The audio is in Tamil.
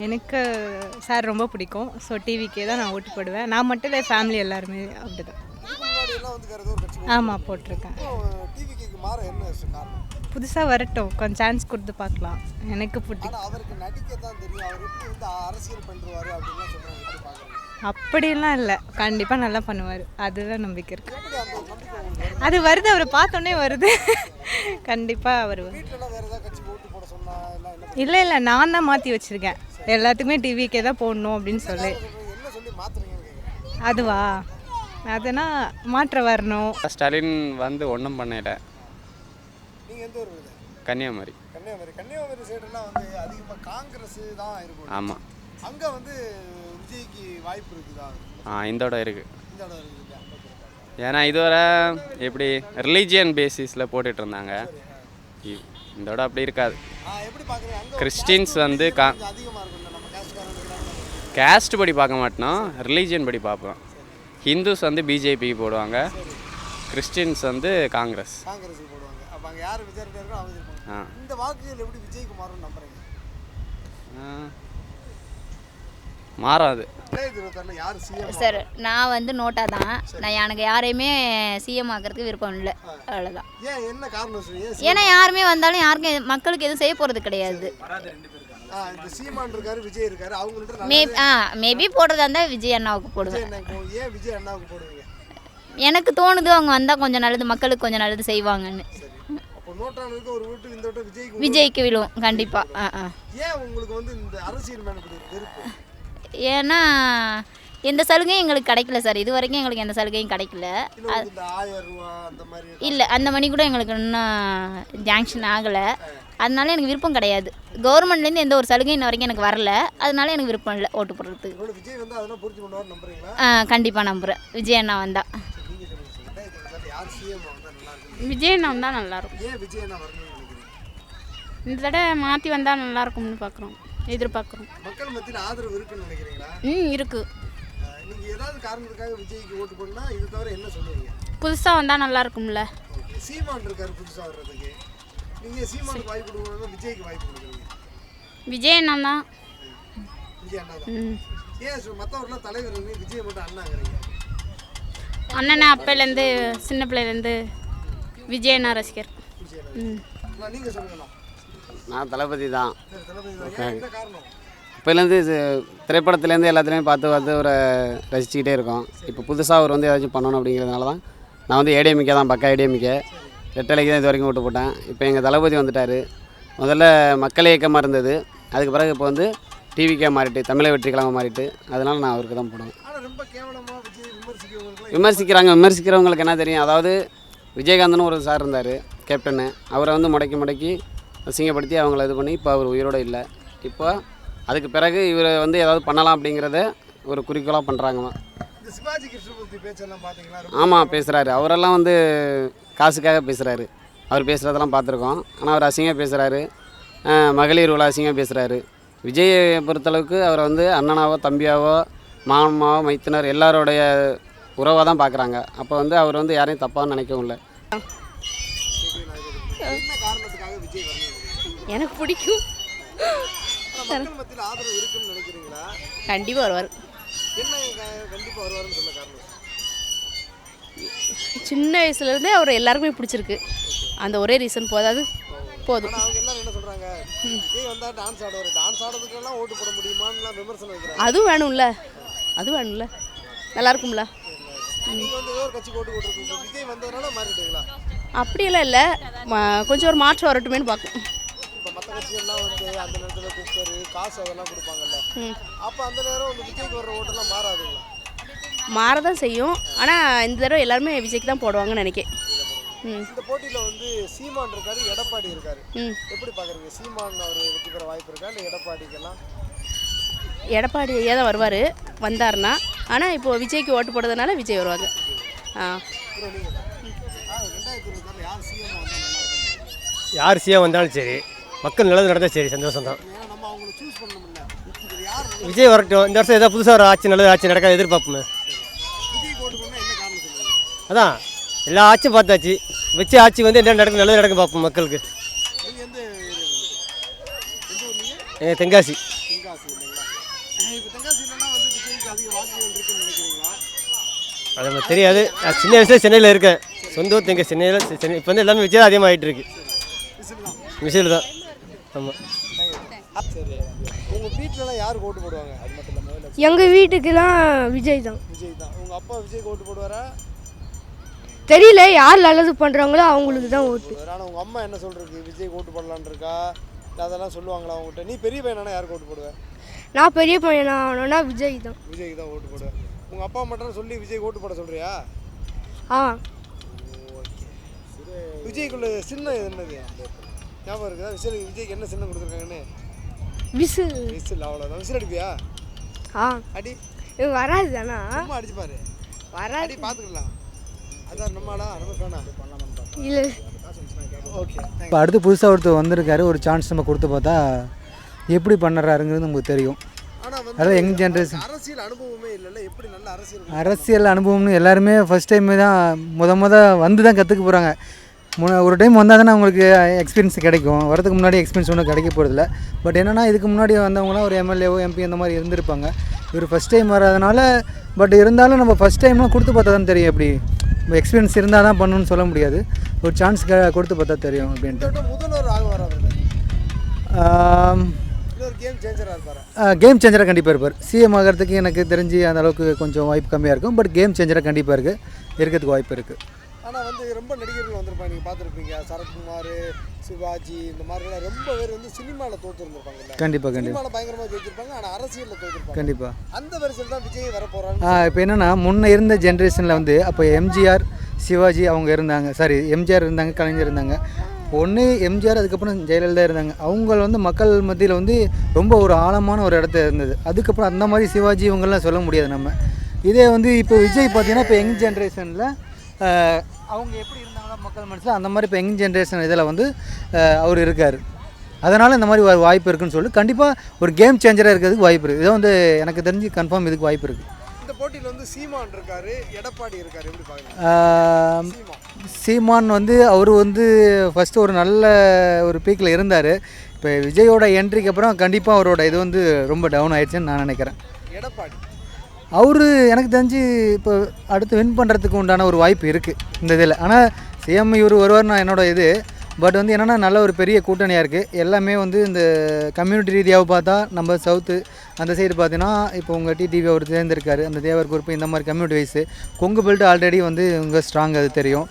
எனக்கு சார் ரொம்ப பிடிக்கும். ஸோ டிவிக்கே தான் நான் ஓட்டு போடுவேன். நான் மட்டும் இல்லை, ஃபேமிலி எல்லாருமே அப்படிதான். ஆமாம், போட்டிருக்கேன். புதுசாக வரட்டும், கொஞ்சம் சான்ஸ் கொடுத்து பார்க்கலாம். எனக்கு பிடிக்கும். அப்படிலாம் இல்லை, கண்டிப்பாக நல்லா பண்ணுவார். அதுதான் நம்பிக்கை இருக்கு. அது வருது, அவரை பார்த்தோன்னே வருது. கண்டிப்பாக அவர் இல்லை இல்லை, நான் தான் மாற்றி வச்சுருக்கேன். எல்லாத்துக்குமே டிவிக்கே தான் போடணும் அப்படின்னு சொல்லி. அதுவா, அதுனா மாற்ற வரணும். ஸ்டாலின் வந்து ஒன்றும் பண்ணல. கன்னியாகுமரி. கன்னியாகுமரி சைடுலாம் வந்து அதிகமாக காங்கிரஸ் தான் இருக்கும். ஆமாம். அங்கே வந்து விஜய்க்கு வாய்ப்பு இருக்குதா? இந்தோட இருக்குது. ஏன்னா இதுவரை எப்படி ரிலீஜியன் பேசிஸில் போட்டுட்டு இருந்தாங்க. இதோட அப்படி இருக்காது. கிறிஸ்டின்ஸ் வந்து கேஸ்ட் படி பார்க்க மாட்டோம், ரிலீஜியன் படி பார்ப்போம். ஹிந்துஸ் வந்து பிஜேபிக்கு போடுவாங்க, கிறிஸ்டின்ஸ் வந்து காங்கிரஸ். இந்த வாக்குகள் எப்படி விஜய்க்கு மாறும்னு நம்புறீங்க? மாறாது சார். நான் வந்து நோட்டா தான். நான் எனக்கு யாரையுமே சிஎம் ஆக்கிறதுக்கு விருப்பம் இல்லை, அவ்வளோதான். என்ன காரணம்? ஏன்னா யாருமே வந்தாலும் யாருக்கும் மக்களுக்கு எதுவும் செய்ய போகிறது கிடையாது. சீமான் இருக்காரு, விஜய் இருக்காரு, மேபி போடுறதா இருந்தால் விஜய் அண்ணாவுக்கு போடுவேன். ஏன் விஜய் அண்ணாவுக்கு போடுவீங்க? எனக்கு தோணுது அவங்க வந்தால் கொஞ்சம் நல்லது, மக்களுக்கு கொஞ்சம் நல்லது செய்வாங்கன்னு. விஜய்க்கு விழுவும் கண்டிப்பாக. ஏன் உங்களுக்கு வந்து இந்த அரசியல் மேல வெறுப்பு? ஏன்னா எந்த சலுகையும் எங்களுக்கு கிடைக்கல சார். இது வரைக்கும் எங்களுக்கு எந்த சலுகையும் கிடைக்கல. இல்லை, அந்த மணி கூட எங்களுக்கு இன்னும் ஜாங்ஷன் ஆகலை. அதனால எனக்கு விருப்பம் கிடையாது. கவர்மெண்ட்லேருந்து எந்த ஒரு சலுகையும் இன்ன வரைக்கும் எனக்கு வரல. அதனால எனக்கு விருப்பம் இல்லை ஓட்டு போடுறதுக்கு. கண்டிப்பாக நம்புகிறேன். விஜய் அண்ணா வந்தால். விஜய் அண்ணா வந்தால் நல்லாயிருக்கும். இந்த தடவை மாற்றி வந்தால் நல்லாயிருக்கும்னு பார்க்குறோம், எதிர்பார்க்குறோம். மக்கள் மத்தியில் ஆதரவு இருக்குன்னு நினைக்கிறீங்களா? இருக்கு. நீங்க ஏதாவது காரணத்துக்காக விஜய்க்கு ஓட்டு போடனா இது தவிர என்ன சொல்லுவீங்க? புதுசா வந்தா நல்லா இருக்கும்ல. சீமான் இருக்காரு புதுசா வர்றதுக்கு. நீங்க சீமானுக்கு வாய்ப்பு கொடுக்கறதா விஜய்க்கு வாய்ப்பு கொடுக்குறீங்க? விஜய் அண்ணா தான். விஜய் அண்ணா தான். ஏன் மத்தவரெல்லாம் தலைவர், விஜய் மட்டும் அண்ணாங்கறீங்க? அண்ணனை அப்பையிலேருந்து சின்ன பிள்ளையிலேருந்து விஜய் அண்ணா ரசிகர். நீங்க சொல்லுங்களா? நான் தளபதி தான். என்ன காரணம்? இப்போலேருந்து திரைப்படத்துலேருந்து எல்லாத்துலேயும் பார்த்து ஒரு ரசிச்சுக்கிட்டே இருக்கோம். இப்போ புதுசாக அவர் வந்து ஏதாச்சும் பண்ணணும் அப்படிங்கிறதுனால தான் நான் வந்து ஏடிஎம்கே தான், பக்கா ஏடிஎம்கே. ரெட்டலைக்கு தான் இது வரைக்கும் ஓட்டு போட்டேன். இப்போ எங்கள் தளபதி வந்துட்டார். முதல்ல மக்கள் இயக்கமாக இருந்தது, அதுக்கு பிறகு இப்போ வந்து டிவிக்கே மாறிட்டு, தமிழக வெற்றி கழகம் மாறிட்டு, அதனால் நான் அவருக்கு தான் போடுவேன். விமர்சிக்கிறவங்களுக்கு என்ன தெரியும்? அதாவது விஜயகாந்தன் ஒரு சார் இருந்தார், கேப்டனு. அவரை வந்து முடக்கி அசிங்கப்படுத்தி அவங்கள இது பண்ணி இப்போ அவர் உயிரோடு இல்லை. இப்போ அதுக்கு பிறகு இவர் வந்து ஏதாவது பண்ணலாம் அப்படிங்கிறத ஒரு குறிக்கோளாக பண்ணுறாங்க. ஆமாம், பேசுகிறாரு. அவரெல்லாம் வந்து காசுக்காக பேசுகிறாரு. அவர் பேசுகிறதெல்லாம் பார்த்துருக்கோம். ஆனால் அவர் அசிங்கம் பேசுகிறாரு, மகளிர் உள்ள அசிங்கம் பேசுகிறாரு. விஜயை பொறுத்தளவுக்கு அவரை வந்து அண்ணனாவோ தம்பியாவோ மாமாவோ மைத்தினர் எல்லாரோடைய உறவாக தான் பார்க்குறாங்க. அப்போ வந்து அவர் வந்து யாரையும் தப்பாக நினைக்கவும் இல்லை. எனக்கு பிடிக்கும். கண்டிப்பாக வருவார். சின்ன வயசுலேருந்தே அவர் எல்லாருக்குமே பிடிச்சிருக்கு. அந்த ஒரே ரீசன் போதாது, போதும். அதுவும் வேணும்ல, நல்லா இருக்கும்ல. அப்படியெல்லாம் இல்லை, கொஞ்சம் ஒரு மாற்றம் வரட்டுமேனு பார்க்கும். மாறதான் செய்யும். ஆனால் இந்த தடவை எல்லாருமே விஜய்க்கு தான் போடுவாங்கன்னு நினைக்கிறேன். இந்த போட்டியில வந்து சீமான் இருக்காரு, எடப்பாடி இருக்காரு. எப்படி பாக்குறீங்க? சீமான் அவர் வெற்றி பெற வாய்ப்பு இருக்கா இல்ல எடப்பாடிக்கெல்லாம்? எடப்பாடி ஐயா தான் வருவார், வந்தாருன்னா. ஆனால் இப்போ விஜய்க்கு ஓட்டு போடுறதுனால விஜய் வருவாங்க. யார் சிஎம் வந்தாலும் சரி, மக்கள் நல்லது நடந்தால் சரி, சந்தோஷம் தான். விஜய் வரட்டும். இந்த வருஷம் ஏதாவது புதுசாக ஒரு ஆட்சி, நல்லது ஆட்சி நடக்காது எதிர்பார்ப்போமே. அதான் எல்லா ஆட்சியும் பார்த்தாச்சு. வச்சு ஆட்சி வந்து என்ன நடக்கும், நல்லது நடக்கும் பார்ப்போம் மக்களுக்கு. தென்காசி. இப்போ தென்காசியிலலாம் வந்து விஜய்க்கு அதிக வாக்குகள் இருக்குன்னு நினைக்கிறீங்களா? அது நமக்கு தெரியாது. நான் சின்ன வயசுல சென்னையில் இருக்கேன். சொந்த ஊர் எங்கள் சென்னை. இப்போ வந்து எல்லாமே விஜய் தான் அதிகமாகிட்டு இருக்கு. விஜயில் தான். ஆமாம். சரி, உங்கள் வீட்டிலலாம் யாருக்கு ஓட்டு போடுவாங்க? அது மட்டும் இல்லாமல் எங்கள் வீட்டுக்கெல்லாம் விஜய் தான். விஜய் தான். உங்கள் அப்பா விஜய்க்கு ஓட்டு போடுவாரா? தெரியல, யார் நல்லது பண்ணுறாங்களோ அவங்களுக்கு தான் ஓட்டு. ஆனால் உங்கள் அம்மா என்ன சொல்கிறது, விஜய்க்கு ஓட்டு போடலான்னு இருக்கா? இல்லை அதெல்லாம் சொல்லுவாங்களா அவங்ககிட்ட? நீ பெரிய பையனா யாருக்கு ஓட்டு போடுவேன்? நான் பெரிய பையனா ஆனோன்னா விஜய் தான். விஜய்க்கு தான் ஓட்டு போடுவேன். உங்கள் அப்பா மட்டும் சொல்லி விஜய்க்கு ஓட்டு போட சொல்கிறியா? ஆ. விஜய்க்குள்ள சின்னம் என்னது ஞாபகம் இருக்குதா? விஜய்க்கு என்ன சின்னம் கொடுத்துருக்காங்கன்னு? விசில். விசில். அவ்வளோதான். விசில் அடிப்பியா? ஆ. அடி. இது வராது தானா? சும்மா அடிச்சு பாரு. வராது. அடி பார்த்துக்கலாம். அதான் நம்மளா நம்ம வேணா இல்லை. ஓகே. இப்போ அடுத்து புதுசாக ஒருத்தர் வந்திருக்காரு, ஒரு சான்ஸ் நம்ம கொடுத்து பார்த்தா எப்படி பண்ணுறாருங்கிறது நமக்கு தெரியும். ஆனால் வந்து அதாவது யங் ஜென்ரேஷன் அரசியல் அனுபவமே இல்லைல்ல, எப்படி நல்ல அரசியல் அனுபவம்னு எல்லாருமே ஃபஸ்ட் டைம் தான் முத வந்து தான் கற்றுக்க போகிறாங்க. ஒரு டைம் வந்தால் தானே அவங்களுக்கு எக்ஸ்பீரியன்ஸ் கிடைக்கும். வரதுக்கு முன்னாடி எக்ஸ்பீரியன்ஸ் ஒன்றும் கிடைக்க போகிறதில்ல. பட் என்னென்னா இதுக்கு முன்னாடி வந்தவங்களாம் ஒரு எம்எல்ஏவோ எம்பி அந்த மாதிரி இருந்திருப்பாங்க. இவர் ஃபஸ்ட் டைம் வராதனால, பட் இருந்தாலும் நம்ம ஃபஸ்ட் டைம்லாம் கொடுத்து பார்த்தா தான் தெரியும். எப்படி எக்ஸ்பீரியன்ஸ் இருந்தால் தான் பண்ணணும்னு சொல்ல முடியாது. ஒரு சான்ஸ் கொடுத்து பார்த்தா தெரியும் அப்படின்ட்டு. முதல்வர் ஆக வர கேம் சேஞ்சராக கண்டிப்பாக இருப்பார். சிஎம் ஆகிறதுக்கு எனக்கு தெரிஞ்சு அந்த அளவுக்கு கொஞ்சம் வாய்ப்பு கம்மியாக இருக்கும். பட் கேம் சேஞ்சராக கண்டிப்பாக இருக்கிறதுக்கு வாய்ப்பு இருக்குது. ஆனால் வந்து ரொம்ப நடிகர்கள் வந்திருப்பாங்க, நீங்கள் பார்த்துருப்பீங்க. சரத்குமார், சிவாஜி, இந்த மாதிரிலாம் ரொம்ப பேர் வந்து சினிமாவில் தோற்றுருந்துருப்பாங்கல்ல. கண்டிப்பாக சினிமாவில் பயங்கரமாக ஜெயிச்சிருப்பாங்க, ஆனால் அரசியலில் தோற்றுருப்பாங்க. கண்டிப்பாக அந்த வரிசையில் தான் விஜய் வர போகிறாங்க. இப்போ என்னென்னா முன்னே இருந்த ஜென்ரேஷனில் வந்து அப்போ எம்ஜிஆர், சிவாஜி அவங்க இருந்தாங்க. சாரி, எம்ஜிஆர் இருந்தாங்க, கலைஞர் இருந்தாங்க. ஒன்று எம்ஜிஆர், அதுக்கப்புறம் ஜெயலலிதா இருந்தாங்க. அவங்க வந்து மக்கள் மத்தியில் வந்து ரொம்ப ஒரு ஆழமான ஒரு இடத்த இருந்தது. அதுக்கப்புறம் அந்த மாதிரி சிவாஜி இவங்கெல்லாம் சொல்ல முடியாது நம்ம. இதே வந்து இப்போ விஜய் பார்த்தீங்கன்னா இப்போ யங் ஜென்ரேஷனில் அவங்க எப்படி இருந்தாங்களோ மக்கள் மனசில் அந்த மாதிரி இப்போ யங் ஜென்ரேஷன் இதில் வந்து அவர் இருக்கார். அதனால் இந்த மாதிரி ஒரு வாய்ப்பு இருக்குன்னு சொல்லி கண்டிப்பாக ஒரு கேம் சேஞ்சராக இருக்கிறதுக்கு வாய்ப்பு இருக்குது. இதை வந்து எனக்கு தெரிஞ்சு கன்ஃபார்ம் இதுக்கு வாய்ப்பு இருக்குது. இந்த போட்டியில் வந்து சீமான் இருக்காரு, எடப்பாடி இருக்காரு, எப்படி பார்க்குறீங்க? சீமான் வந்து அவர் வந்து ஃபஸ்ட்டு ஒரு நல்ல ஒரு பீக்கில் இருந்தார். இப்போ விஜயோட என்ட்ரிக்கு அப்புறம் கண்டிப்பாக அவரோட இது வந்து ரொம்ப டவுன் ஆயிடுச்சுன்னு நான் நினைக்கிறேன். எடப்பாடி அவர் எனக்கு தெரிஞ்சு இப்போ அடுத்து வின் பண்ணுறதுக்கு உண்டான ஒரு வாய்ப்பு இருக்குது இந்த இதில். ஆனால் சிஎம் இவர் வருவார் நான் என்னோட இது. பட் வந்து என்னென்னா நல்ல ஒரு பெரிய கூட்டணியாக இருக்குது. எல்லாமே வந்து இந்த கம்யூனிட்டி ரீதியாக பார்த்தா நம்ம சவுத்து அந்த சைடு பார்த்தீங்கன்னா இப்போ உங்கள் டிடிவி அவர் தேர்ந்திருக்காரு. அந்த தேவர் குரூப் இந்த மாதிரி community wise Kongu belt already வந்து உங்கள் ஸ்ட்ராங் அது தெரியும்.